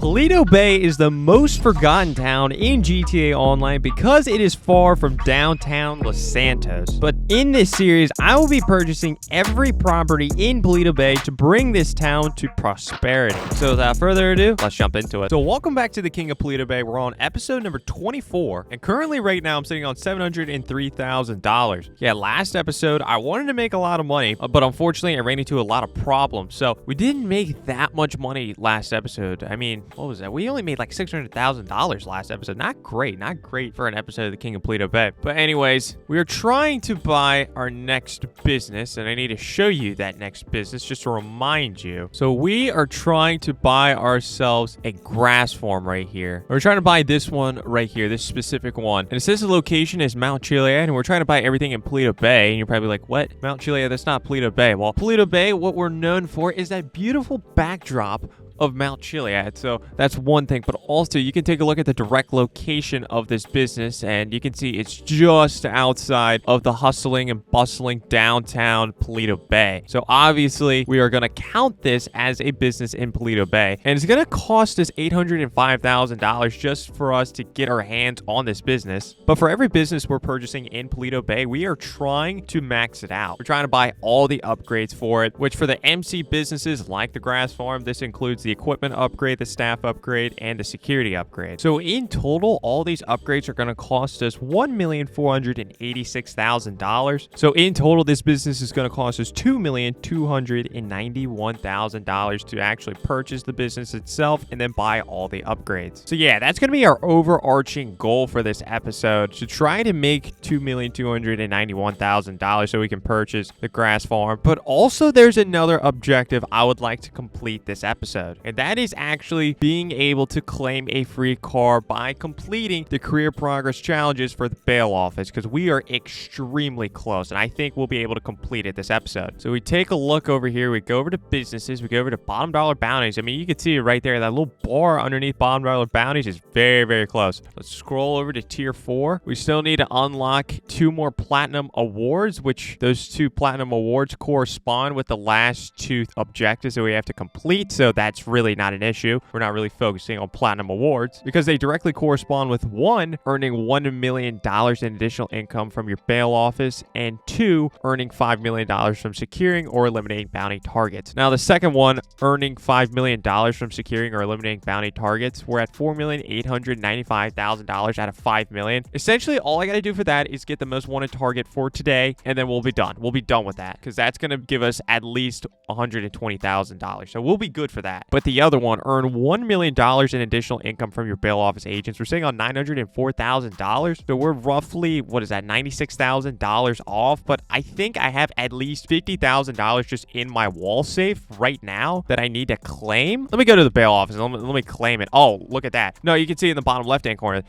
Paleto Bay is the most forgotten town in GTA Online because it is far from downtown Los Santos. But in this series, I will be purchasing every property in Paleto Bay to bring this town to prosperity. So without further ado, let's jump into it. So welcome back to the King of Paleto Bay. We're on episode number 24, and currently right now I'm sitting on $703,000. Yeah, last episode I wanted to make a lot of money, but unfortunately I ran into a lot of problems. So we didn't make that much money last episode. I mean, what was that? We only made like $600,000 last episode. Not great for an episode of the King of Paleto Bay. But anyways, we are trying to buy our next business, and I need to show you that next business just to remind you. So we are trying to buy ourselves a grass farm right here. We're trying to buy this one right here, this specific one. And it says the location is Mount Chiliad, and we're trying to buy everything in Paleto Bay. And you're probably like, what? Mount Chiliad? That's not Paleto Bay. Well, Paleto Bay, what we're known for is that beautiful backdrop of Mount Chiliad. So that's one thing, but also you can take a look at the direct location of this business, and you can see it's just outside of the hustling and bustling downtown Paleto Bay. So obviously we are going to count this as a business in Paleto Bay, and it's going to cost us $805,000 just for us to get our hands on this business. But for every business we're purchasing in Paleto Bay, we are trying to max it out. We're trying to buy all the upgrades for it, which for the MC businesses like the grass farm, this includes the equipment upgrade, the staff upgrade, and the security upgrade. So in total, all these upgrades are going to cost us $1,486,000. So in total, this business is going to cost us $2,291,000 to actually purchase the business itself and then buy all the upgrades. So yeah, that's going to be our overarching goal for this episode, to try to make $2,291,000 so we can purchase the grass farm. But also there's another objective I would like to complete this episode, and that is actually being able to claim a free car by completing the career progress challenges for the bail office, because we are extremely close, and I think we'll be able to complete it this episode. So we take a look over here, we go over to businesses, we go over to bottom dollar bounties. I mean, you can see it right there, that little bar underneath bottom dollar bounties is very, very close. Let's scroll over to tier 4. We still need to unlock 2 more platinum awards, which those 2 platinum awards correspond with the last 2 objectives that we have to complete. So that's really not an issue. We're not really focusing on platinum awards because they directly correspond with 1, earning $1 million in additional income from your bail office, and 2, earning $5 million from securing or eliminating bounty targets. Now, the second one, earning $5 million from securing or eliminating bounty targets, we're at $4,895,000 out of $5 million. Essentially, all I got to do for that is get the most wanted target for today, and then we'll be done. We'll be done with that because that's going to give us at least $120,000. So we'll be good for that. But the other one, earn $1 million in additional income from your bail office agents. We're sitting on $904,000. So we're roughly, what is that, $96,000 off. But I think I have at least $50,000 just in my wall safe right now that I need to claim. Let me go to the bail office and let me claim it. Oh, look at that. No, you can see in the bottom left-hand corner,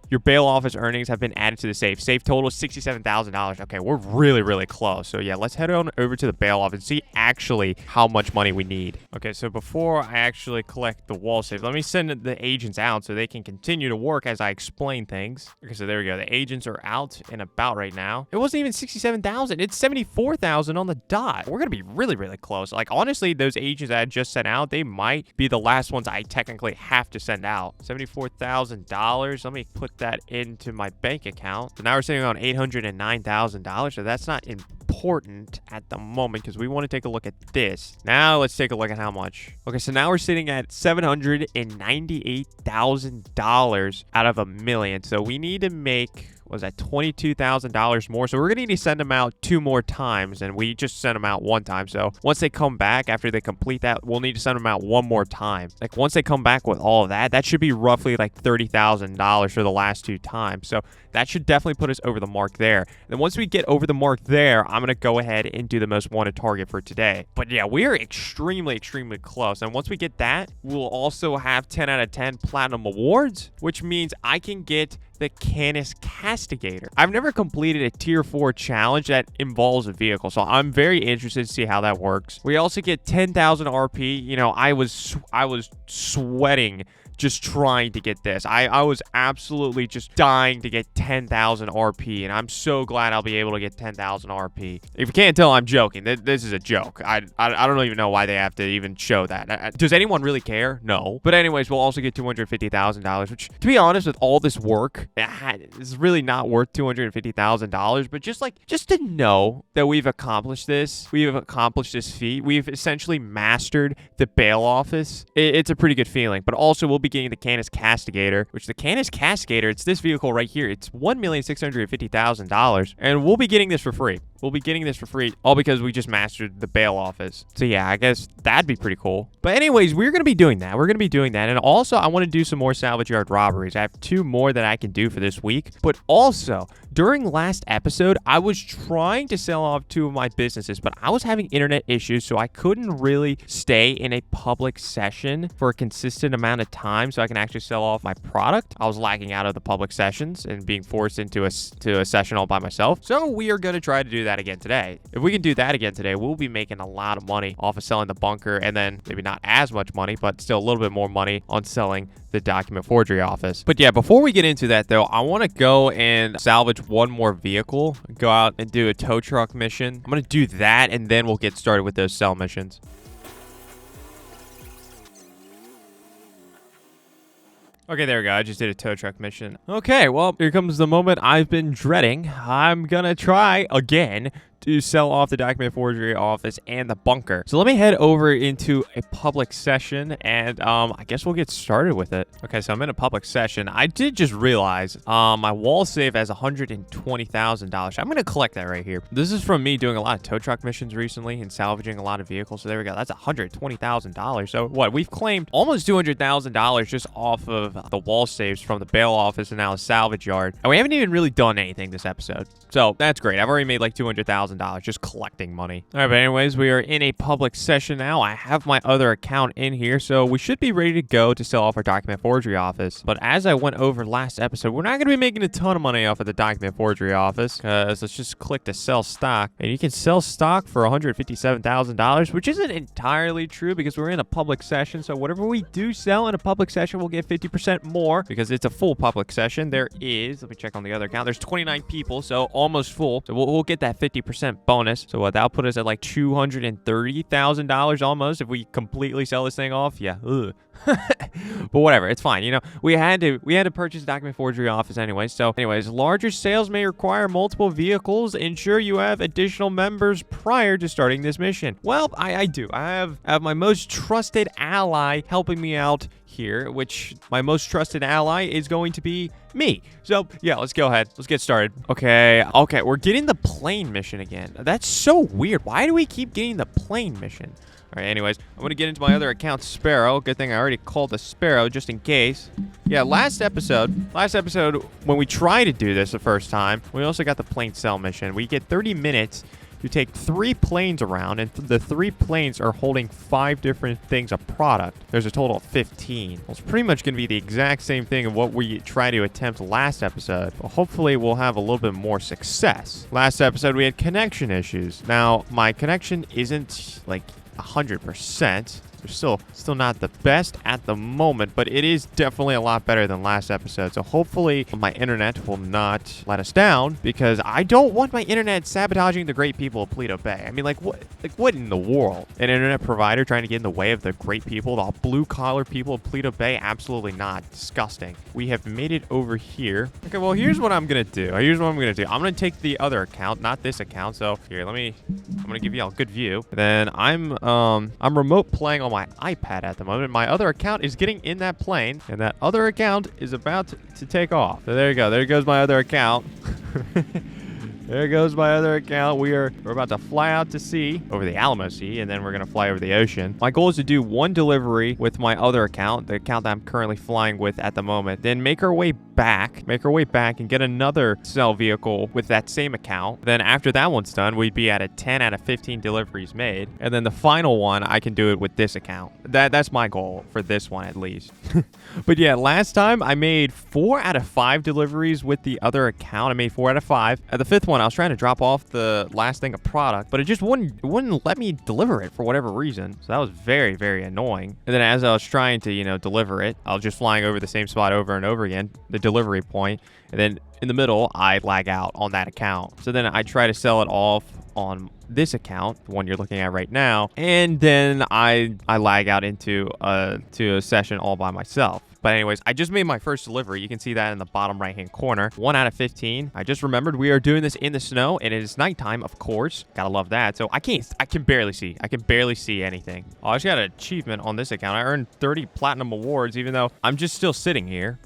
your bail office earnings have been added to the safe. Safe total is $67,000. Okay, we're really, really close. So yeah, let's head on over to the bail office and see actually how much money we need. Okay, so before I actually collect the wall safe, let me send the agents out so they can continue to work as I explain things. Okay, so there we go. The agents are out and about right now. It wasn't even 67,000. It's 74,000 on the dot. We're going to be really, really close. Like, honestly, those agents that I just sent out, they might be the last ones I technically have to send out. $74,000. Let me put that into my bank account. So now we're sitting on $809,000. So that's not important at the moment because we want to take a look at this. Now let's take a look at how much. Okay, so now we're sitting at $798,000 out of $1 million. So we need to make, was that $22,000 more? So we're gonna need to send them out 2 more times, and we just sent them out 1 time. So once they come back after they complete that, we'll need to send them out 1 more time. Like, once they come back with all of that, that should be roughly like $30,000 for the last 2 times. So that should definitely put us over the mark there. And once we get over the mark there, I'm gonna go ahead and do the most wanted target for today. But yeah, we are extremely close. And once we get that, we'll also have 10 out of 10 platinum awards, which means I can get the Canis Castigator. I've never completed a tier 4 challenge that involves a vehicle, so I'm very interested to see how that works. We also get 10,000 RP. You know, I was sweating just trying to get this. I was absolutely just dying to get 10,000 RP, and I'm so glad I'll be able to get 10,000 RP. If you can't tell, I'm joking. This is a joke. I don't even know why they have to even show that. Does anyone really care? No. But anyways, we'll also get $250,000, which, to be honest, with all this work, it's really not worth $250,000. But just to know that we've accomplished this, feat, we've essentially mastered the bail office. It's a pretty good feeling. But also, we'll be getting the Canis Castigator, which the Canis Castigator, it's this vehicle right here. It's $1,650,000, and we'll be getting this for free. We'll be getting this for free, all because we just mastered the bail office. So yeah, I guess that'd be pretty cool. But anyways, we're going to be doing that. And also, I want to do some more Salvage Yard robberies. I have 2 more that I can do for this week. But also, during last episode, I was trying to sell off 2 of my businesses, but I was having internet issues, so I couldn't really stay in a public session for a consistent amount of time so I can actually sell off my product. I was lagging out of the public sessions and being forced into a session all by myself. So we are going to try to do that again today. If we can do that again today, we'll be making a lot of money off of selling the bunker, and then maybe not as much money, but still a little bit more money on selling the document forgery office. But yeah, before we get into that though, I want to go and salvage one more vehicle, go out and do a tow truck mission. I'm going to do that, and then we'll get started with those sell missions. Okay, there we go. I just did a tow truck mission. Okay, well, here comes the moment I've been dreading. I'm gonna try again to sell off the document forgery office and the bunker. So let me head over into a public session, and I guess we'll get started with it. Okay, so I'm in a public session. I did just realize my wall save has $120,000. I'm gonna collect that right here. This is from me doing a lot of tow truck missions recently and salvaging a lot of vehicles. So there we go. That's $120,000. So what? We've claimed almost $200,000 just off of the wall saves from the bail office and now the salvage yard. And we haven't even really done anything this episode. So that's great. I've already made like $200,000 just collecting money. All right, but anyways, we are in a public session now. I have my other account in here, so we should be ready to go to sell off our document forgery office. But as I went over last episode, we're not going to be making a ton of money off of the document forgery office, because let's just click to sell stock, and you can sell stock for $157,000, which isn't entirely true because we're in a public session. So whatever we do sell in a public session, we'll get 50% more because it's a full public session. There is, let me check on the other account, there's 29 people, so almost full. So we'll get that 50% bonus. So that'll put us at like $230,000 almost if we completely sell this thing off. Yeah. Ugh. But whatever, it's fine. You know, we had to purchase document forgery office anyway. So anyways, larger sales may require multiple vehicles. Ensure you have additional members prior to starting this mission. Well, I do. I have my most trusted ally helping me out here, which my most trusted ally is going to be me. So yeah, let's go ahead. Let's get started. Okay, we're getting the plane mission again. That's so weird. Why do we keep getting the plane mission? All right, anyways, I'm going to get into my other account, Sparrow. Good thing I already called the Sparrow just in case. Yeah, last episode, when we tried to do this the first time, we also got the plane sell mission. We get 30 minutes to take 3 planes around, and the 3 planes are holding 5 different things of product. There's a total of 15. Well, it's pretty much going to be the exact same thing of what we tried to attempt last episode, but hopefully we'll have a little bit more success. Last episode, we had connection issues. Now, my connection isn't like 100%. They're still not the best at the moment, but it is definitely a lot better than last episode. So hopefully my internet will not let us down, because I don't want my internet sabotaging the great people of Paleto Bay. I mean, like what in the world? An internet provider trying to get in the way of the great people, the blue-collar people of Paleto Bay? Absolutely not. Disgusting. We have made it over here. Okay, well, here's what I'm gonna do. I'm gonna take the other account, not this account. So here, I'm gonna give you all a good view. Then I'm remote playing on my iPad at the moment. My other account is getting in that plane, and that other account is about to take off. So there you go. There goes my other account. There goes my other account. We're about to fly out to sea over the Alamo Sea, and then we're going to fly over the ocean. My goal is to do 1 delivery with my other account, the account that I'm currently flying with at the moment, then make our way back and get another sell vehicle with that same account. Then after that one's done, we'd be at a 10 out of 15 deliveries made. And then the final one, I can do it with this account. That's my goal for this one at least. But yeah, last time I made 4 out of 5 deliveries with the other account. I made 4 out of 5. The 5th one one, I was trying to drop off the last thing of product, but it just wouldn't let me deliver it for whatever reason. So that was very, very annoying. And then as I was trying to, deliver it, I was just flying over the same spot over and over again, the delivery point. And then in the middle, I lag out on that account. So then I try to sell it off on this account, the one you're looking at right now, and then I lag out into a session all by myself. But anyways, I just made my first delivery. You can see that in the bottom right-hand corner. 1 out of 15. I just remembered we are doing this in the snow, and it is nighttime, of course. Gotta love that. So I can barely see. I can barely see anything. Oh, I just got an achievement on this account. I earned 30 platinum awards, even though I'm just still sitting here.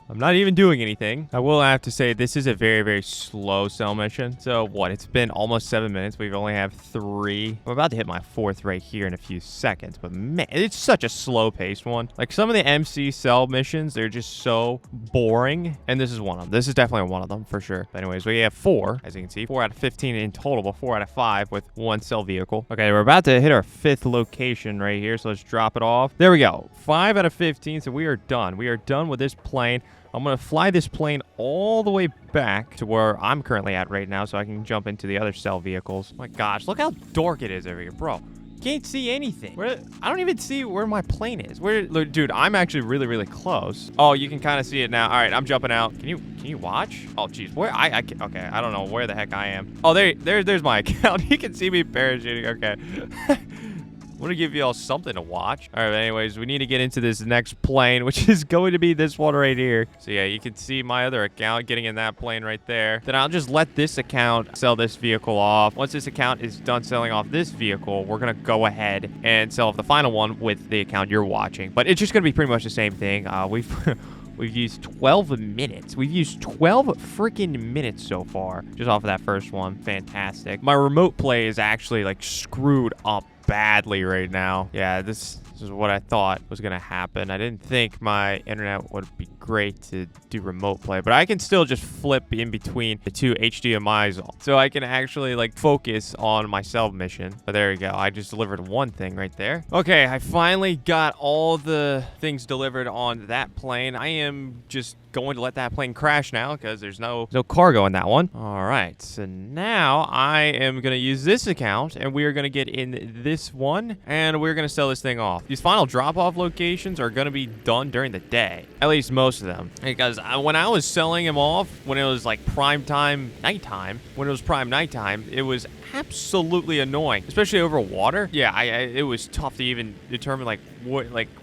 I'm not even doing anything. I will have to say this is a very, very slow sell mission. So what? It's been almost 7 minutes. We've only have 3. I'm about to hit my 4th right here in a few seconds. But man, it's such a slow-paced one. Like some of the MC sell missions, they're just so boring. And this is one of them. This is definitely one of them for sure. But anyways, we have 4, as you can see. 4 out of 15 in total, but 4 out of 5 with 1 sell vehicle. Okay, we're about to hit our 5th location right here. So let's drop it off. There we go. 5 out of 15. So we are done. We are done with this plane. I'm going to fly this plane all the way back to where I'm currently at right now so I can jump into the other cell vehicles. My gosh, look how dark it is over here, bro. Can't see anything. I don't even see where my plane is. Dude, I'm actually really, really close. Oh, you can kind of see it now. All right, I'm jumping out. Can you watch? Oh, geez. Where okay, I don't know where the heck I am. Oh, there's my account. You can see me parachuting. Okay. I'm gonna give you all something to watch. All right, anyways, we need to get into this next plane, which is going to be this one right here. So yeah, you can see my other account getting in that plane right there. Then I'll just let this account sell this vehicle off. Once this account is done selling off this vehicle, we're gonna go ahead and sell off the final one with the account you're watching. But it's just gonna be pretty much the same thing. We've used 12 minutes. We've used 12 freaking minutes so far, just off of that first one. Fantastic. My remote play is actually like screwed up badly right now. Yeah, this is what I thought was gonna happen. I didn't think my internet would be great to do remote play, but I can still just flip in between the 2 HDMIs, so I can actually like focus on my sell mission. But there you go. I just delivered one thing right there. Okay, I finally got all the things delivered on that plane. I am just going to let that plane crash now because there's no cargo in that one. All right, so now I am going to use this account and we are going to get in this one and we're going to sell this thing off. These final drop-off locations are going to be done during the day, at least most of them, because when I was selling them off, when it was like prime time nighttime, it was absolutely annoying, especially over water. Yeah, it was tough to even determine like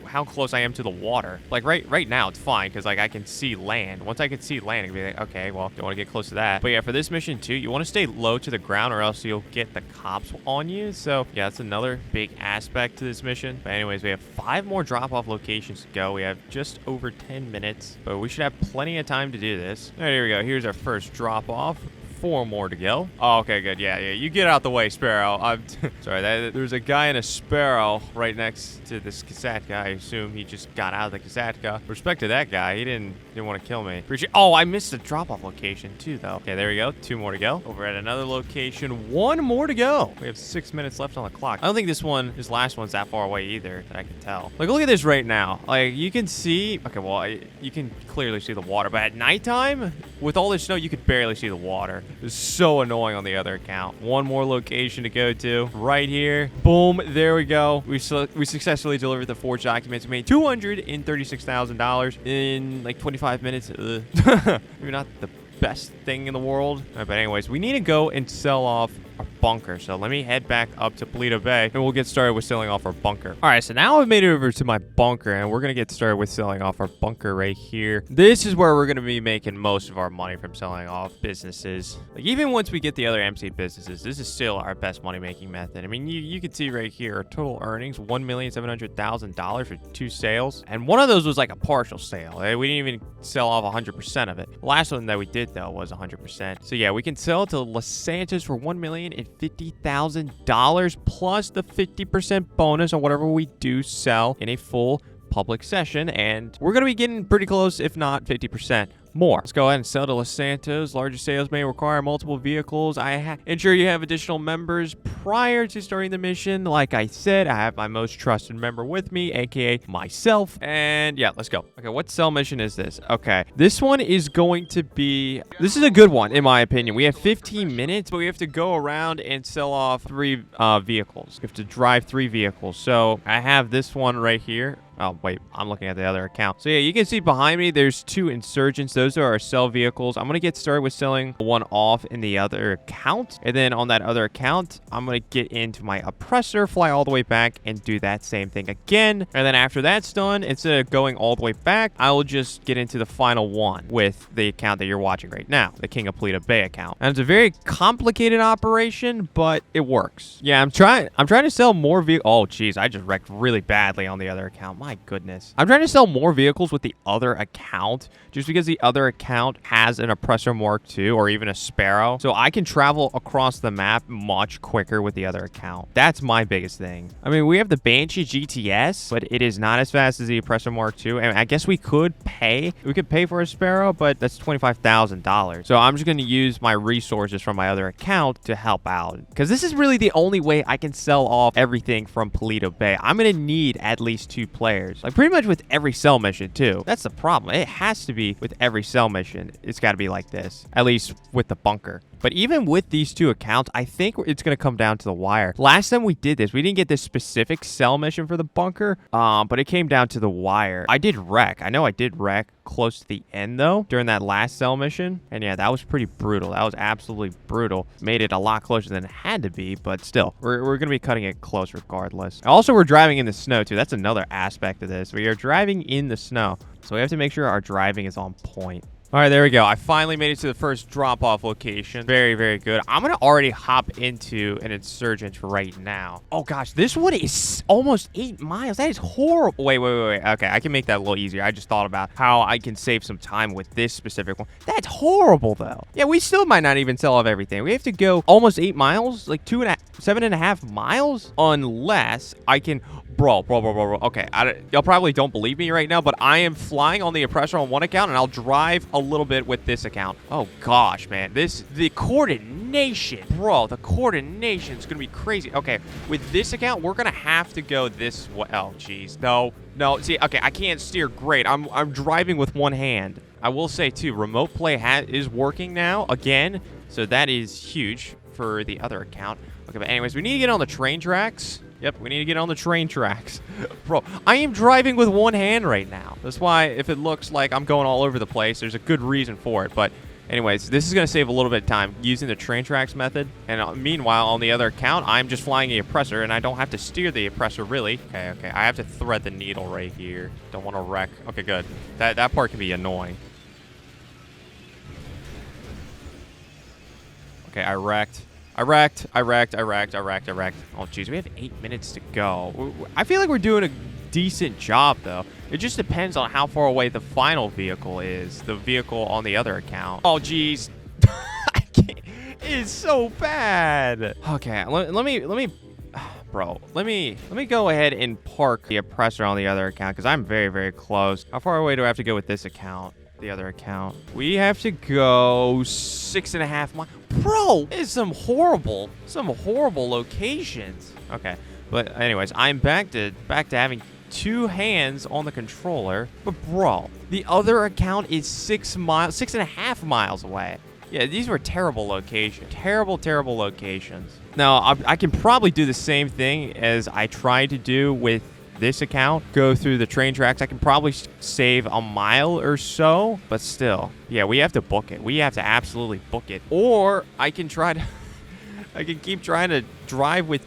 how close I am to the water. Like right now it's fine because like I can see land. Once I can see land, I can be like, okay, well, don't want to get close to that. But yeah, for this mission too, you want to stay low to the ground or else you'll get the cops on you. So yeah, that's another big aspect to this mission. But anyways, we have 5 more drop-off locations to go. We have just over 10 minutes, but we should have plenty of time to do this. All right, here we go. Here's our first drop-off. 4 more to go. Oh, okay, good. Yeah. You get out the way, Sparrow. I'm sorry. There's a guy in a Sparrow right next to this Kasatka. I assume he just got out of the Kasatka. Respect to that guy. He didn't want to kill me. Oh, I missed the drop-off location too, though. Okay, there we go. 2 more to go. Over at another location. 1 more to go. We have 6 minutes left on the clock. I don't think this last one's that far away either that I can tell. Like, look at this right now. Like, you can see. Okay, well, you can clearly see the water, but at nighttime, with all this snow, you could barely see the water. It's so annoying on the other account. 1 more location to go to. Right here. Boom. There we go. We successfully delivered the forged documents. We made $236,000 in like 25 minutes. Maybe not the best thing in the world. Right, but anyways, we need to go and sell off our bunker. So let me head back up to Paleto Bay and we'll get started with selling off our bunker. All right, so now I've made it over to my bunker and we're going to get started with selling off our bunker right here. This is where we're going to be making most of our money from selling off businesses. Like, even once we get the other MC businesses, this is still our best money making method. I mean, you can see right here, our total earnings, $1,700,000 for 2 sales. And one of those was like a partial sale. We didn't even sell off 100% of it. The last one that we did though was 100%. So yeah, we can sell to Los Santos for $1,050,000 plus the 50% bonus on whatever we do sell in a full public session, and we're going to be getting pretty close, if not 50% more. Let's go ahead and sell to Los Santos. Larger sales may require multiple vehicles. Ensure you have additional members prior to starting the mission. Like I said, I have my most trusted member with me, aka myself. And yeah, let's go. Okay, what sell mission is this? Okay, this one is going to be... This is a good one, in my opinion. We have 15 minutes, but we have to go around and sell off 3 vehicles. We have to drive 3 vehicles. So I have this one right here. Oh, wait, I'm looking at the other account. So yeah, you can see behind me, there's 2 insurgents. Those are our sell vehicles. I'm going to get started with selling one off in the other account. And then on that other account, I'm going to get into my oppressor, fly all the way back, and do that same thing again. And then after that's done, instead of going all the way back, I will just get into the final one with the account that you're watching right now, the King of Paleto Bay account. And it's a very complicated operation, but it works. Yeah, I'm trying to sell more vehicles. Oh, geez, I just wrecked really badly on the other account. My goodness. I'm trying to sell more vehicles with the other account just because the other account has an oppressor Mark II or even a Sparrow. So I can travel across the map much quicker with the other account. That's my biggest thing. I mean, we have the Banshee GTS, but it is not as fast as the oppressor Mark II. And I guess we could pay for a Sparrow, but that's $25,000. So I'm just going to use my resources from my other account to help out, because this is really the only way I can sell off everything from Paleto Bay. I'm going to need at least 2 players. Like pretty much with every sell mission too. That's the problem. It has to be with every sell mission. It's got to be like this, at least with the bunker. But even with these 2 accounts, I think it's going to come down to the wire. Last time we did this, we didn't get this specific sell mission for the bunker, but it came down to the wire. I did wreck. I know I did wreck close to the end, though, during that last sell mission. And yeah, that was pretty brutal. That was absolutely brutal. Made it a lot closer than it had to be, but still, we're going to be cutting it close regardless. Also, we're driving in the snow, too. That's another aspect of this. We are driving in the snow, so we have to make sure our driving is on point. All right, there we go. I finally made it to the first drop-off location. Very, very good. I'm going to already hop into an insurgent right now. Oh, gosh. This one is almost 8 miles. That is horrible. Wait. Okay, I can make that a little easier. I just thought about how I can save some time with this specific one. That's horrible, though. Yeah, we still might not even sell off everything. We have to go almost 8 miles, like 7.5 miles, unless I can... Bro. Okay, y'all probably don't believe me right now, but I am flying on the oppressor on one account, and I'll drive a little bit with this account. Oh, gosh, man. The coordination. Bro, the coordination is going to be crazy. Okay, with this account, we're going to have to go this way. Oh, jeez. No. See, okay, I can't steer great. I'm driving with one hand. I will say, too, remote play is working now, again, so that is huge for the other account. Okay, but anyways, we need to get on the train tracks. Yep, we need to get on the train tracks. Bro, I am driving with one hand right now. That's why if it looks like I'm going all over the place, there's a good reason for it. But anyways, this is going to save a little bit of time using the train tracks method. And meanwhile, on the other account, I'm just flying the oppressor, and I don't have to steer the oppressor, really. Okay. I have to thread the needle right here. Don't want to wreck. Okay, good. That part can be annoying. Okay, I wrecked. Oh, jeez, we have 8 minutes to go. I feel like we're doing a decent job, though. It just depends on how far away the final vehicle is, the vehicle on the other account. Oh, jeez. I can't. It's so bad. Okay, let me go ahead and park the oppressor on the other account, because I'm very, very close. How far away do I have to go with this account? The other account. We have to go 6.5 miles. Bro, it's some horrible locations. Okay, but anyways, I'm back to having 2 hands on the controller. But bro, the other account is 6.5 miles away. Yeah, these were terrible locations. Terrible locations. Now, I can probably do the same thing as I tried to do with this account, go through the train tracks. I can probably save a mile or so, but still, yeah, we have to book it. We have to absolutely book it. Or I can try to I can keep trying to drive with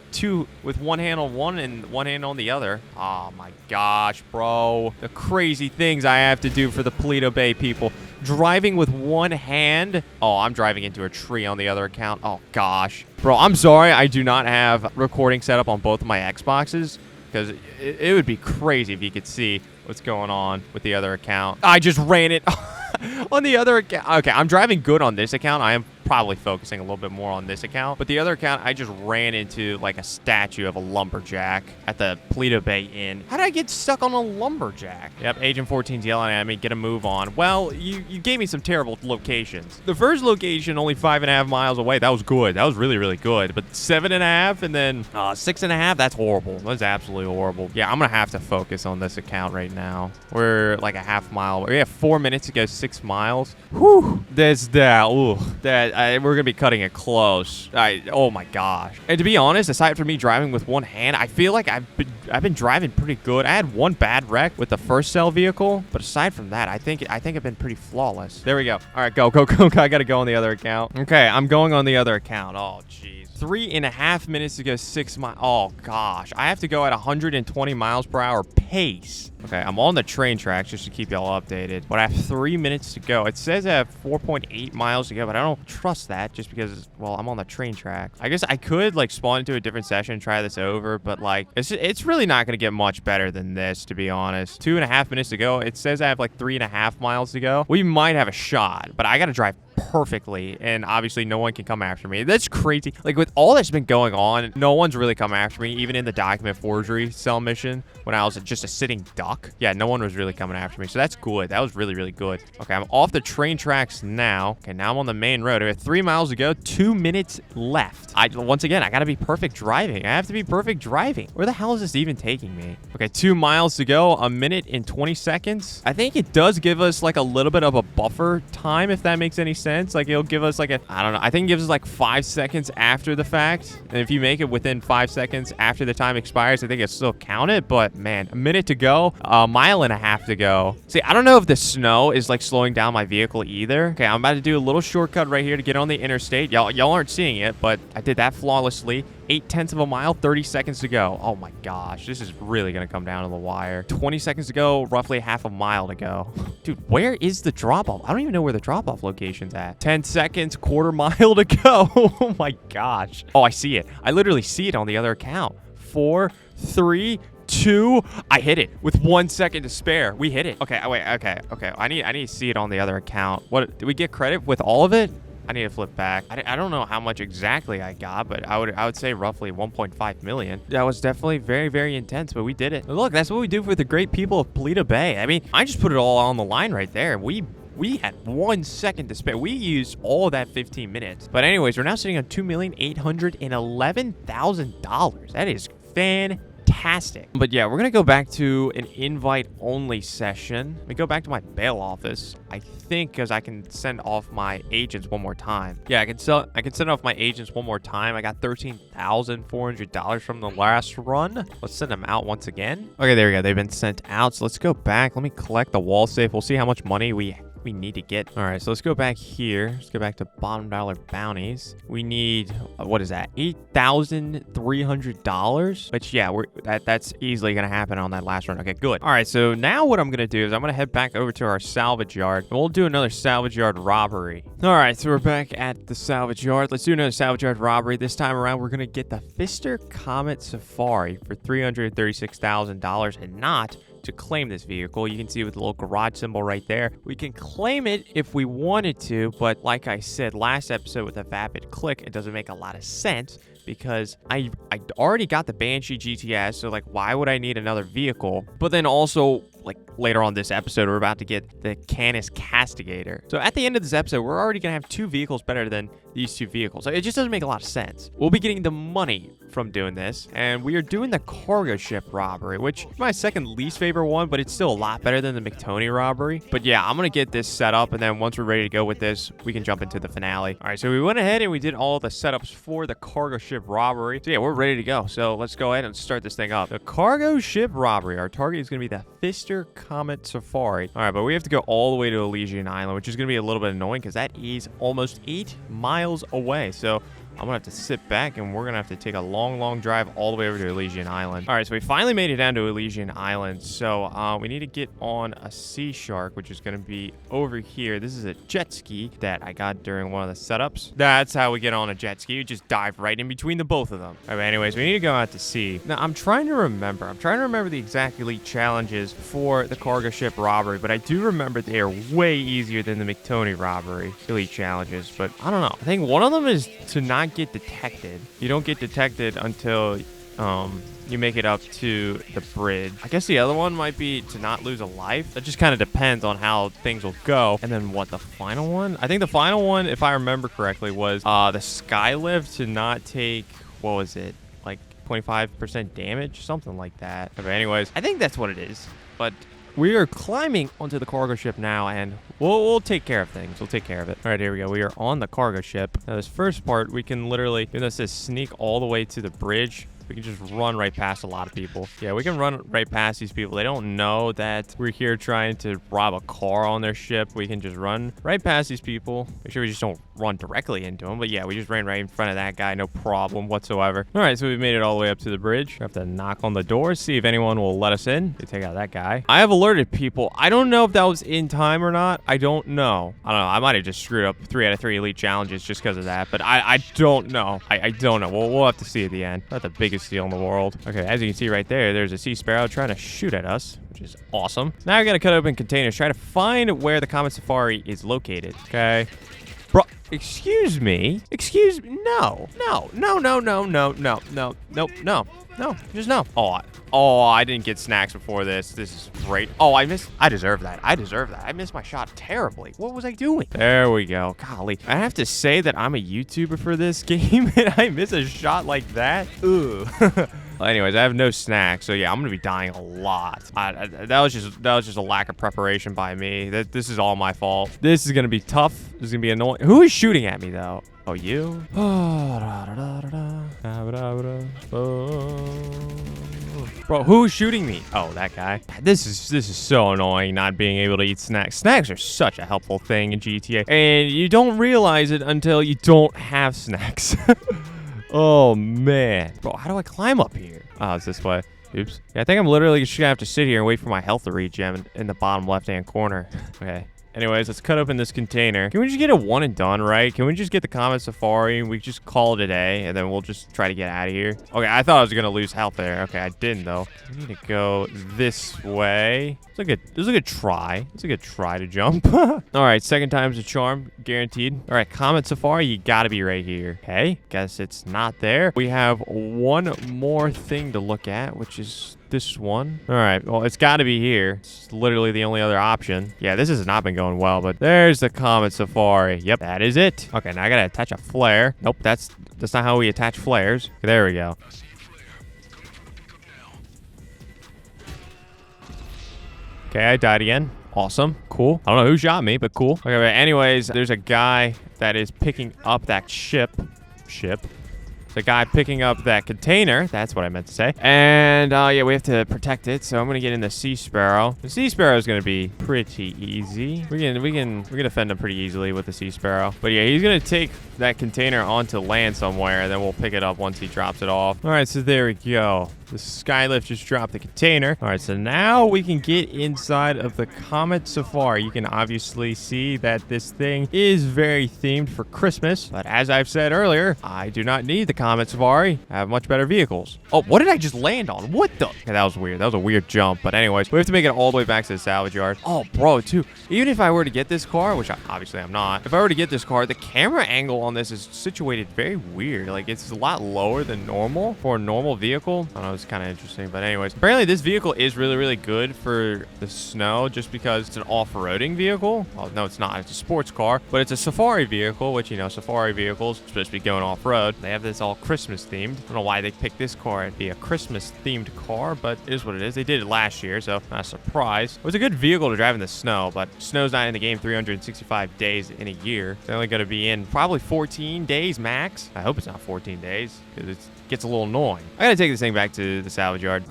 one hand on one and one hand on the other. Oh my gosh, bro, the crazy things I have to do for the Paleto Bay people. Driving with one hand. Oh, I'm driving into a tree on the other account. Oh gosh, bro, I'm sorry I do not have recording set up on both of my Xboxes, because it would be crazy if you could see what's going on with the other account. I just ran it on the other account. Okay, I'm driving good on this account. I am probably focusing a little bit more on this account. But the other account, I just ran into like a statue of a lumberjack at the Paleto Bay Inn. How did I get stuck on a lumberjack? Yep, Agent 14's yelling at me, get a move on. Well, you gave me some terrible locations. The first location, only 5.5 miles away. That was good. That was really, really good. But 7.5 and then 6.5, that's horrible. That's absolutely horrible. Yeah, I'm going to have to focus on this account right now. We're like a half mile. We have 4 minutes to go 6 miles. Whew. There's that. Ooh, we're going to be cutting it close. Oh my gosh. And to be honest, aside from me driving with one hand, I feel like I've been driving pretty good. I had one bad wreck with the first cell vehicle, but aside from that, I think I've been pretty flawless. There we go. All right, go. I got to go on the other account. Okay, I'm going on the other account. Oh, jeez. 3.5 minutes to go 6 miles. Oh, gosh. I have to go at 120 miles per hour pace. Okay, I'm on the train tracks just to keep y'all updated. But I have 3 minutes to go. It says I have 4.8 miles to go, but I don't trust that just because, well, I'm on the train track. I guess I could, like, spawn into a different session and try this over, but, like, it's really not going to get much better than this, to be honest. 2.5 minutes to go. It says I have, like, 3.5 miles to go. We might have a shot, but I got to drive perfectly, and obviously no one can come after me. That's crazy. Like, with all that's been going on, no one's really come after me, even in the document forgery cell mission when I was just a sitting duck. Yeah, no one was really coming after me, so that's good. That was really, really good. Okay, I'm off the train tracks now. Okay, now I'm on the main road. I have 3 miles to go, 2 minutes left. Once again, I gotta be perfect driving. I have to be perfect driving. Where the hell is this even taking me? Okay, 2 miles to go, 1 minute and 20 seconds. I think it does give us like a little bit of a buffer time, if that makes any sense. Like, it'll give us like I don't know, I think it gives us like 5 seconds after the fact. And if you make it within 5 seconds after the time expires, I think it'll still count it. But man, 1 minute to go, 1.5 miles to go. See, I don't know if the snow is like slowing down my vehicle either. Okay, I'm about to do a little shortcut right here to get on the interstate. Y'all aren't seeing it, but I did that flawlessly. 0.8 of a mile, 30 seconds to go. Oh my gosh, this is really gonna come down to the wire. 20 seconds to go, roughly half a mile to go. Dude, where is the drop-off? I don't even know where the drop-off location's at. 10 seconds, quarter mile to go. Oh my gosh. Oh, I see it. I literally see it on the other account. 4, 3, 2. I hit it with 1 second to spare. We hit it. Okay, wait, okay. I need to see it on the other account. What, did we get credit with all of it? I need to flip back. I don't know how much exactly I got, but I would say roughly 1.5 million. That was definitely very, very intense, but we did it. Look, that's what we do for the great people of Paleto Bay. I mean, I just put it all on the line right there. We had 1 second to spare. We used all of that 15 minutes. But anyways, we're now sitting on $2,811,000. That is fantastic. But yeah, we're gonna go back to an invite only session. Let me go back to my bail office, I think, because I can send off my agents one more time. Yeah, I can send off my agents one more time. I got $13,400 from the last run. Let's send them out once again. Okay, there we go. They've been sent out. So let's go back. Let me collect the wall safe. We'll see how much money we need to get. All right, so let's go back here. Let's go back to bottom dollar bounties. We need, what is that? $8,300, which yeah, that's easily gonna happen on that last run. Okay, good. All right, so now what I'm gonna do is I'm gonna head back over to our salvage yard and we'll do another salvage yard robbery. All right, so we're back at the salvage yard. Let's do another salvage yard robbery. This time around, we're gonna get the Fister Comet Safari for $336,000 and not to claim this vehicle. You can see with the little garage symbol right there. We can claim it if we wanted to, but like I said last episode with a vapid click, it doesn't make a lot of sense because I already got the Banshee GTS, so like why would I need another vehicle? But then also, like later on this episode, we're about to get the Canis Castigator. So at the end of this episode, we're already gonna have 2 vehicles better than these 2 vehicles. So it just doesn't make a lot of sense. We'll be getting the money from doing this, and we are doing the cargo ship robbery, which is my second least favorite one, but it's still a lot better than the McTony robbery. But yeah, I'm gonna get this set up, and then once we're ready to go with this, we can jump into the finale. All right, so we went ahead and we did all the setups for the cargo ship robbery. So yeah, we're ready to go. So let's go ahead and start this thing up. The cargo ship robbery. Our target is gonna be the Fister Comet Safari. All right, but we have to go all the way to Alian Island, which is gonna be a little bit annoying because that is almost 8 miles away. So I'm gonna have to sit back and we're gonna have to take a long drive all the way over to Alian Island. All right, so we finally made it down to Alian Island. So we need to get on a sea shark, which is gonna be over here. This is a jet ski that I got during one of the setups. That's how we get on a jet ski. You just dive right in between the both of them. All right, anyways, we need to go out to sea. Now, I'm trying to remember the exact elite challenges for the cargo ship Robbery, but I do remember they are way easier than the McTony Robbery elite challenges. But I don't know. I think one of them is to not get detected. You don't get detected until you make it up to the bridge. I guess the other one might be to not lose a life. That just kind of depends on how things will go. And then what, the final one? I think the final one, if I remember correctly, was the skylift to not take, what was it? Like 25% damage, something like that. But anyways, I think that's what it is. But we are climbing onto the cargo ship now, and we'll take care of things. We'll take care of it. All right, here we go. We are on the cargo ship. Now, this first part, we can literally, even though it says sneak all the way to the bridge, we can just run right past a lot of people. Yeah, we can run right past these people. They don't know that we're here trying to rob a car on their ship. We can just run right past these people. Make sure we just don't run directly into them. But yeah, we just ran right in front of that guy. No problem whatsoever. All right, so we made it all the way up to the bridge. We have to knock on the door, see if anyone will let us in. They take out that guy. I have alerted people. I don't know if that was in time or not. I don't know. I might have just screwed up 3 out of 3 elite challenges just because of that. But I don't know. I don't know. We'll have to see at the end. Not the biggest deal in the world. Okay, as you can see right there's a sea sparrow trying to shoot at us, which is awesome. Now I gotta cut open containers, try to find where the Comet Safari is located. Okay. Bro, excuse me. Excuse me. No. Just no. Oh, I didn't get snacks before this. This is great. Oh, I deserve that. I missed my shot terribly. What was I doing? There we go. Golly. I have to say that I'm a YouTuber for this game and I miss a shot like that. Ugh. Well, anyways, I have no snacks, so yeah, I'm gonna be dying a lot. That was just a lack of preparation by me. This is all my fault. This is gonna be tough. This is gonna be annoying. Who is shooting at me though? Oh, you? Bro, who's shooting me? Oh, that guy. This is so annoying not being able to eat snacks. Snacks are such a helpful thing in GTA, and you don't realize it until you don't have snacks. Oh, man. Bro, how do I climb up here? Oh, it's this way. Oops. Yeah, I think I'm literally just gonna have to sit here and wait for my health to regen in the bottom left-hand corner. Okay. Anyways, let's cut open this container. Can we just get a one and done, right? Can we just get the Comet Safari and we just call it a day and then we'll just try to get out of here? Okay, I thought I was going to lose health there. Okay, I didn't though. We need to go this way. It's a good try. It's a good try to jump. All right, second time's a charm, guaranteed. All right, Comet Safari, you got to be right here. Okay, guess it's not there. We have one more thing to look at, which is this one. All right, well, it's got to be here. It's literally the only other option. Yeah, this has not been going well, but there's the Comet Safari. Yep, that is it. Okay, now I gotta attach a flare. Nope, that's not how we attach flares. Okay, there we go. Okay, I died again. Awesome. Cool. I don't know who shot me, but cool. Okay, but anyways, there's a guy that is picking up that ship. The guy picking up that container. That's what I meant to say. And yeah, we have to protect it. So I'm gonna get in the Sea Sparrow. The Sea Sparrow is gonna be pretty easy. We can defend him pretty easily with the Sea Sparrow. But yeah, he's gonna take that container onto land somewhere, and then we'll pick it up once he drops it off. All right, so there we go. The Skylift just dropped the container. All right, so now we can get inside of the Comet Safari. You can obviously see that this thing is very themed for Christmas. But as I've said earlier, I do not need the Comet Safari. I have much better vehicles. Oh, what did I just land on? What the? Okay, that was weird. That was a weird jump. But anyways, we have to make it all the way back to the salvage yard. Oh, bro, too. Even if I were to get this car, which obviously I'm not. If I were to get this car, the camera angle on this is situated very weird. Like, it's a lot lower than normal for a normal vehicle. I don't know, it's kind of interesting. But anyways, apparently this vehicle is really, really good for the snow just because it's an off-roading vehicle. Well, no, it's not. It's a sports car. But it's a safari vehicle, which, you know, safari vehicles are supposed to be going off-road. They have this all Christmas themed. I don't know why they picked this car to be a Christmas themed car, but it is what it is. They did it last year, so not a surprise. It was a good vehicle to drive in the snow, but snow's not in the game 365 days in a year. It's only going to be in probably 14 days max. I hope it's not 14 days because it gets a little annoying. I gotta take this thing back to the salvage yard.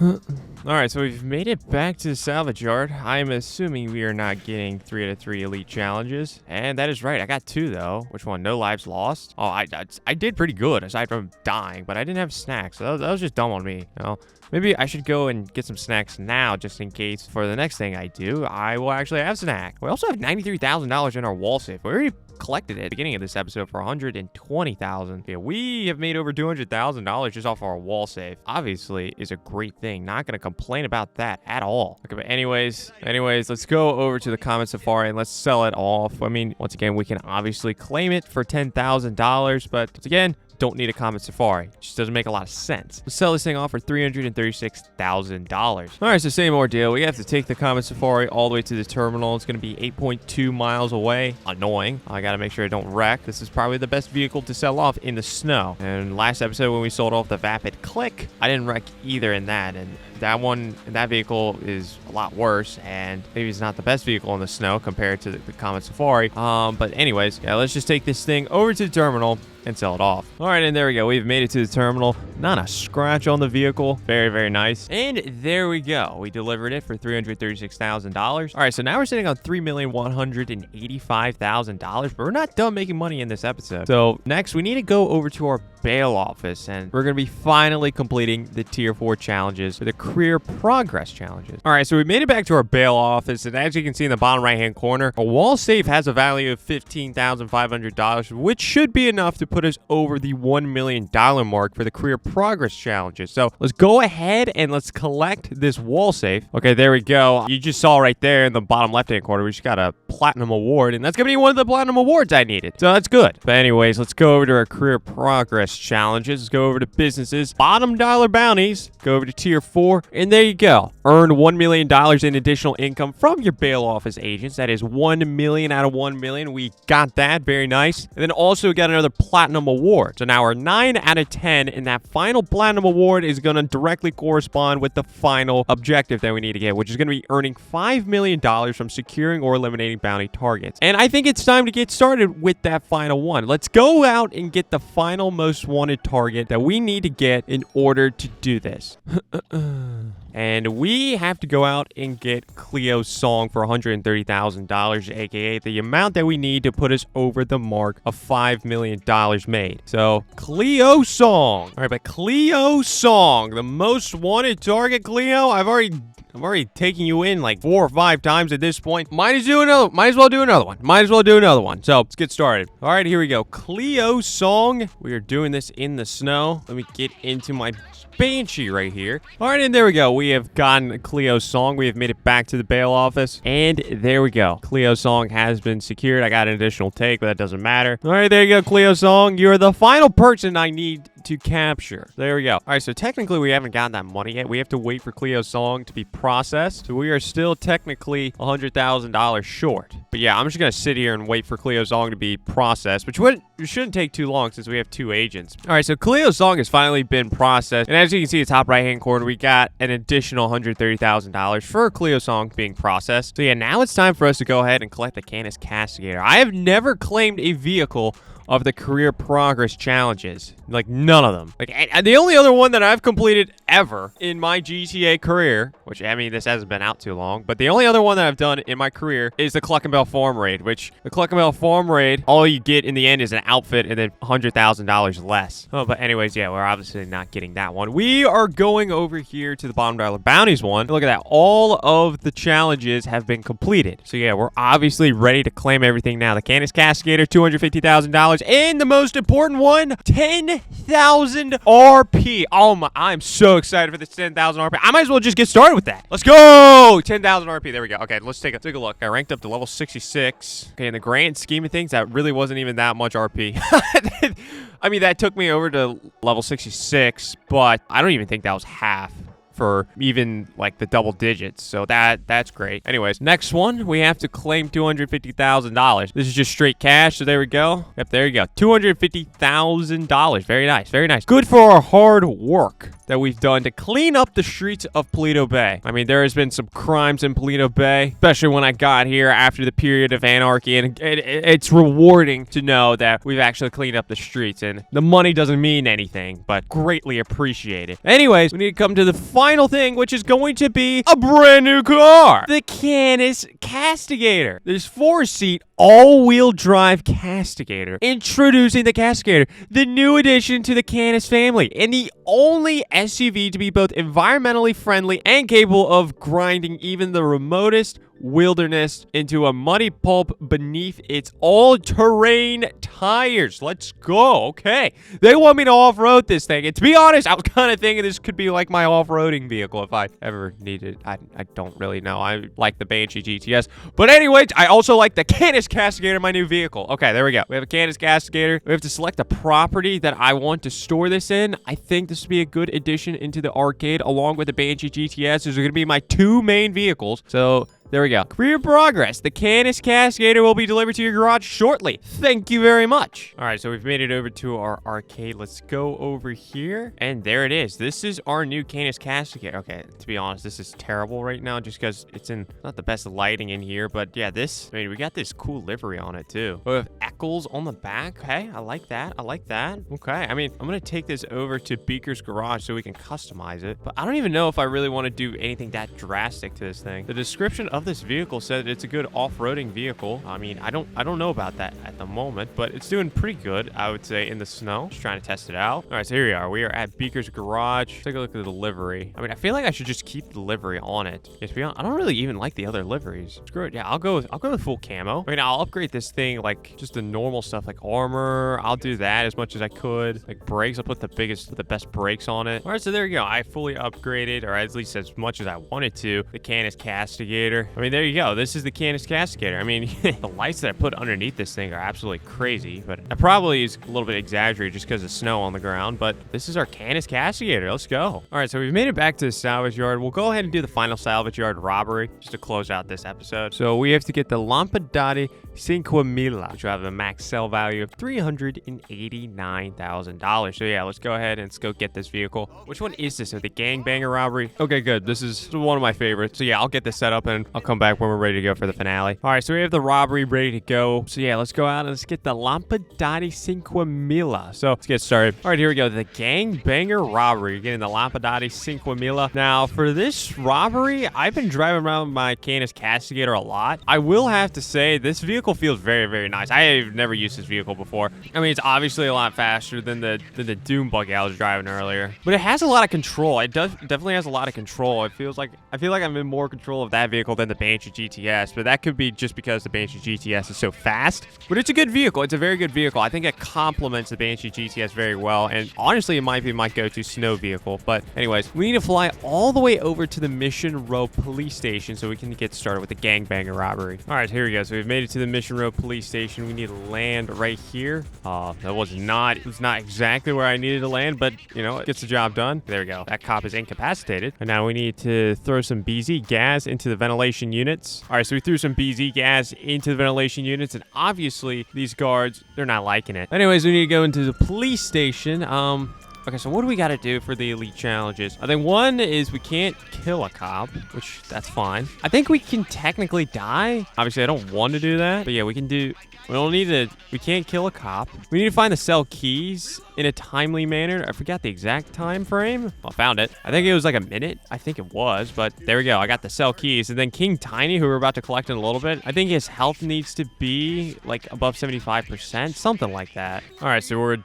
All right, so we've made it back to the salvage yard. I'm assuming we are not getting 3 out of 3 elite challenges. And that is right. I got 2, though. Which one? No lives lost? Oh, I did pretty good, aside from dying. But I didn't have snacks. So that was just dumb on me. You know? Maybe I should go and get some snacks now, just in case for the next thing I do, I will actually have snack. We also have $93,000 in our wall safe. We already collected it at the beginning of this episode for $120,000. Yeah, we have made over $200,000 just off our wall safe. Obviously, is a great thing. Not gonna complain about that at all. Okay, but anyways, let's go over to the Comet Safari and let's sell it off. I mean, once again, we can obviously claim it for $10,000, but once again, don't need a Comet Safari. It just doesn't make a lot of sense. Let's sell this thing off for $336,000. All right, so same ordeal. We have to take the Comet Safari all the way to the terminal. It's going to be 8.2 miles away. Annoying. I got to make sure I don't wreck. This is probably the best vehicle to sell off in the snow. And last episode when we sold off the Vapid Click, I didn't wreck either in that. And that vehicle is a lot worse, and maybe it's not the best vehicle in the snow compared to the Comet Safari. But anyways, yeah, let's just take this thing over to the terminal and sell it off. All right, and there we go. We've made it to the terminal. Not a scratch on the vehicle. Very, very nice. And there we go. We delivered it for $336,000. All right, so now we're sitting on $3,185,000, but we're not done making money in this episode. So next, we need to go over to our bail office, and we're going to be finally completing the Tier 4 challenges for the career progress challenges. All right, so we made it back to our bail office, and as you can see in the bottom right-hand corner, a wall safe has a value of $15,500, which should be enough to put us over the $1 million mark for the career progress challenges. So let's go ahead and let's collect this wall safe. Okay, there we go. You just saw right there in the bottom left-hand corner, we just got a platinum award, and that's gonna be one of the platinum awards I needed. So that's good. But anyways, let's go over to our career progress challenges. Let's go over to businesses, bottom dollar bounties, go over to Tier 4, and there you go. Earn $1 million in additional income from your bail office agents. That is 1 million out of 1 million. We got that. Very nice. And then also got another platinum award. So now we're 9 out of 10, and that final platinum award is going to directly correspond with the final objective that we need to get, which is going to be earning $5 million from securing or eliminating bounty targets. And I think it's time to get started with that final one. Let's go out and get the final most wanted target that we need to get in order to do this. And we have to go out and get Cleo's song for $130,000, aka the amount that we need to put us over the mark of $5 million made. So, Cleo song. All right, but Cleo song, the most wanted target, Cleo. I'm already taking you in like 4 or 5 times at this point. Might as well do another one. So let's get started. All right, here we go. Cleo song. We are doing this in the snow. Let me get into my Banshee right here. All right, and there we go. We have gotten Cleo's song. We have made it back to the bail office, and there we go. Cleo's song has been secured. I got an additional take, but that doesn't matter. All right, there you go, Cleo's song. You're the final person I need to capture. There we go. All right, so technically we haven't gotten that money yet. We have to wait for Cleo's song to be processed. So we are still technically $100,000 short. But yeah, I'm just gonna sit here and wait for Cleo's song to be processed, which shouldn't take too long since we have 2 agents. All right, so Cleo's song has finally been processed, and as you can see, the top right-hand corner, we got an additional $130,000 for Cleo's song being processed. So yeah, now it's time for us to go ahead and collect the Canis Castigator. I have never claimed a vehicle of the career progress challenges. Like, none of them. Like, the only other one that I've completed ever in my GTA career, which, I mean, this hasn't been out too long, but the only other one that I've done in my career is the Cluckenbell Farm Raid, which the Cluckenbell Farm Raid, all you get in the end is an outfit and then $100,000 less. Oh, but anyways, yeah, we're obviously not getting that one. We are going over here to the bottom dollar bounties one. Look at that. All of the challenges have been completed. So yeah, we're obviously ready to claim everything now. The Canis Castigator, $250,000. And the most important one, 10,000 RP. Oh my, I'm so excited for this 10,000 RP. I might as well just get started with that. Let's go. 10,000 RP. There we go. Okay, let's take a look. I ranked up to level 66. Okay, in the grand scheme of things, that really wasn't even that much RP. I mean, that took me over to level 66, but I don't even think that was half for even like the double digits, so that's great. Anyways, next one, we have to claim $250,000. This is just straight cash, so there we go. Yep, there you go, $250,000. Very nice, very nice. Good for our hard work that we've done to clean up the streets of Paleto Bay. I mean, there has been some crimes in Paleto Bay, especially when I got here after the period of anarchy, and it's rewarding to know that we've actually cleaned up the streets, and the money doesn't mean anything, but greatly appreciate it. Anyways, we need to come to the final final thing, which is going to be a brand new car. The Canis Castigator. This 4-seat all-wheel drive Castigator. Introducing the Castigator, the new addition to the Canis family, and the only SUV to be both environmentally friendly and capable of grinding even the remotest wilderness into a muddy pulp beneath its all-terrain tires. Let's go. Okay. They want me to off-road this thing. And to be honest, I was kind of thinking this could be like my off-roading vehicle if I ever needed. I don't really know. I like the Banshee GTS. But anyways, I also like the Canis Castigator, my new vehicle. Okay, there we go. We have a Canis Castigator. We have to select a property that I want to store this in. I think this would be a good addition into the arcade along with the Banshee GTS. Those are going to be my two main vehicles. So there we go. Career progress. The Canis Castigator will be delivered to your garage shortly. Thank you very much. All right, so we've made it over to our arcade. Let's go over here. And there it is. This is our new Canis Castigator. Okay, to be honest, this is terrible right now just because it's in not the best lighting in here. But yeah, we got this cool livery on it too. We have Eccles on the back. Okay, I like that. I like that. Okay, I mean, I'm going to take this over to Beaker's garage so we can customize it. But I don't even know if I really want to do anything that drastic to this thing. The description of this vehicle said it's a good off-roading vehicle. I mean, I don't know about that at the moment, but it's doing pretty good, I would say, in the snow. Just trying to test it out. All right, so here we are. We are at Beaker's garage. Take a look at the livery. I mean, I feel like I should just keep the livery on it. Yeah, to be honest, I don't really even like the other liveries. Screw it. Yeah, I'll go with full camo. I mean, I'll upgrade this thing like just the normal stuff like armor. I'll do that as much as I could. Like brakes, I'll put the best brakes on it. All right, so there you go. I fully upgraded, or at least as much as I wanted to, the Canis Castigator. I mean, there you go. This is the Canis Castigator. I mean, the lights that I put underneath this thing are absolutely crazy, but it probably is a little bit exaggerated just because of snow on the ground, but this is our Canis Castigator. Let's go. All right, so we've made it back to the salvage yard. We'll go ahead and do the final salvage yard robbery just to close out this episode. So we have to get the Lampadati 5000, which will have a max sell value of $389,000. So yeah, let's go ahead and let's go get this vehicle. Which one is this? The gangbanger robbery? Okay, good. This is one of my favorites. So yeah, I'll get this set up and I'll come back when we're ready to go for the finale. All right, so we have the robbery ready to go. So yeah, let's go out and let's get the Lampadati 5000. So let's get started. All right, here we go. The gangbanger robbery. You're getting the Lampadati 5000. Now for this robbery, I've been driving around my Canis Castigator a lot. I will have to say this vehicle feels very, very nice. I have never used this vehicle before. I mean, it's obviously a lot faster than the Doom buggy I was driving earlier, but it has a lot of control. It definitely has a lot of control. I feel like I'm in more control of that vehicle than the Banshee GTS, but that could be just because the Banshee GTS is so fast. But it's a good vehicle. It's a very good vehicle. I think it complements the Banshee GTS very well, and honestly, it might be my go-to snow vehicle. But anyways, we need to fly all the way over to the Mission Row police station so we can get started with the gangbanger robbery. All right, here we go. So we've made it to the Mission Row police station. We need to land right here. That was not exactly where I needed to land, but you know, it gets the job done. There we go. That cop is incapacitated. And now we need to throw some BZ gas into the ventilation units. All right, so we threw some BZ gas into the ventilation units, and obviously these guards, they're not liking it. Anyways, we need to go into the police station. Okay, so what do we got to do for the elite challenges? I think one is we can't kill a cop, which that's fine. I think we can technically die. Obviously, I don't want to do that, but yeah, we can't kill a cop. We need to find the cell keys in a timely manner. I forgot the exact time frame. Well, I found it. I think it was like a minute. I think it was, but there we go. I got the cell keys. And then King Tiny, who we're about to collect in a little bit, I think his health needs to be like above 75%, something like that. All right, so we're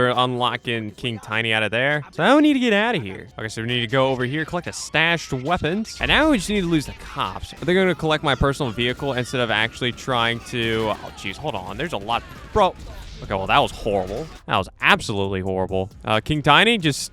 unlocking King Tiny out of there. So now we need to get out of here. Okay, so we need to go over here, collect the stashed weapons. And now we just need to lose the cops. Are they going to collect my personal vehicle instead of actually trying to... Oh, jeez, hold on. There's a lot... Bro. Okay, well, that was horrible. That was absolutely horrible. King Tiny, just...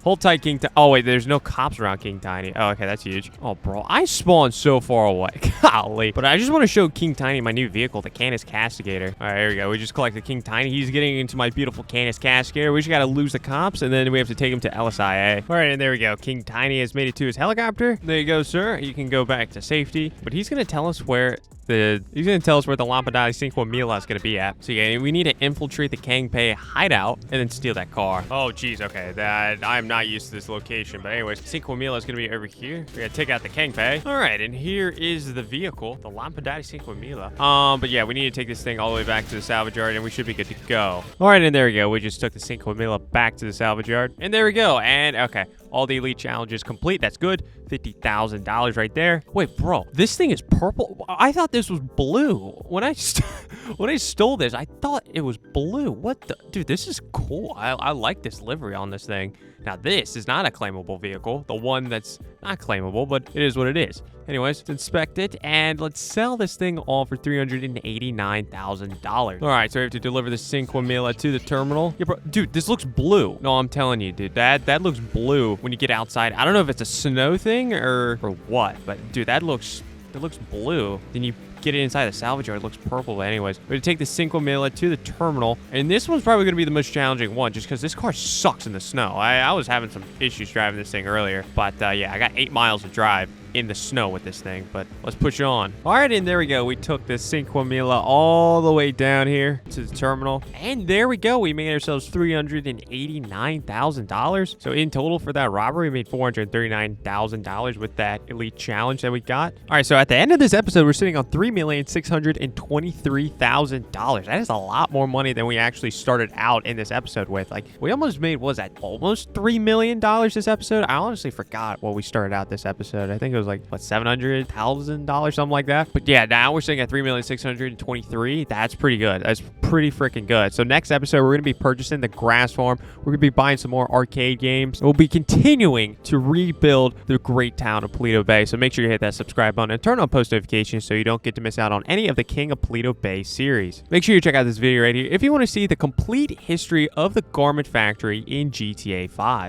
Hold tight, King Tiny. Oh, wait, there's no cops around King Tiny. Oh, okay, that's huge. Oh, bro, I spawned so far away. Golly. But I just want to show King Tiny my new vehicle, the Canis Castigator. All right, here we go. We just collected King Tiny. He's getting into my beautiful Canis Castigator. We just got to lose the cops, and then we have to take him to LSIA. All right, and there we go. King Tiny has made it to his helicopter. There you go, sir. You can go back to safety. But he's going to tell us where... He's going to tell us where the Lampadati 5000 is going to be at. So yeah, we need to infiltrate the Kangpei hideout and then steal that car. Oh, geez. Okay, I'm not used to this location. But anyways, 5000 is going to be over here. We got to take out the Kangpei. All right, and here is the vehicle, the Lampadati 5000. But yeah, we need to take this thing all the way back to the salvage yard and we should be good to go. All right, and there we go. We just took the 5000 back to the salvage yard. And there we go. And okay, All the elite challenges complete. That's good. $50,000 right there. Wait, bro, this thing is purple. I thought this was blue. When I stole this, I thought it was blue. What the? Dude, this is cool. I like this livery on this thing. Now, this is not a claimable vehicle. The one that's not claimable, but it is what it is. Anyways, let's inspect it, and let's sell this thing all for $389,000. All right, so we have to deliver the Cinque Mille to the terminal. Yeah, bro, dude, this looks blue. No, I'm telling you, dude, that looks blue when you get outside. I don't know if it's a snow thing or what, but dude, it looks blue. Then you get it inside the salvage yard, it looks purple. But anyways, we're gonna take the Cinque Mille to the terminal, and this one's probably gonna be the most challenging one, just because this car sucks in the snow. I was having some issues driving this thing earlier, but yeah, I got 8 miles to drive in the snow with this thing, but let's push on. All right, and there we go. We took the Cinque Mille all the way down here to the terminal, and there we go. We made ourselves $389,000. So in total for that robbery, we made $439,000 with that elite challenge that we got. All right, so at the end of this episode, we're sitting on $3,623,000. That is a lot more money than we actually started out in this episode with. Like, we almost made, was that almost $3 million this episode? I honestly forgot what we started out this episode. I think it was like, what, $700,000, something like that. But yeah, now we're sitting at $3,623,000. That's pretty good. That's pretty freaking good. So next episode, we're going to be purchasing the grass farm. We're going to be buying some more arcade games. We'll be continuing to rebuild the great town of Paleto Bay. So make sure you hit that subscribe button and turn on post notifications so you don't get to miss out on any of the King of Paleto Bay series. Make sure you check out this video right here if you want to see the complete history of the garment factory in GTA 5.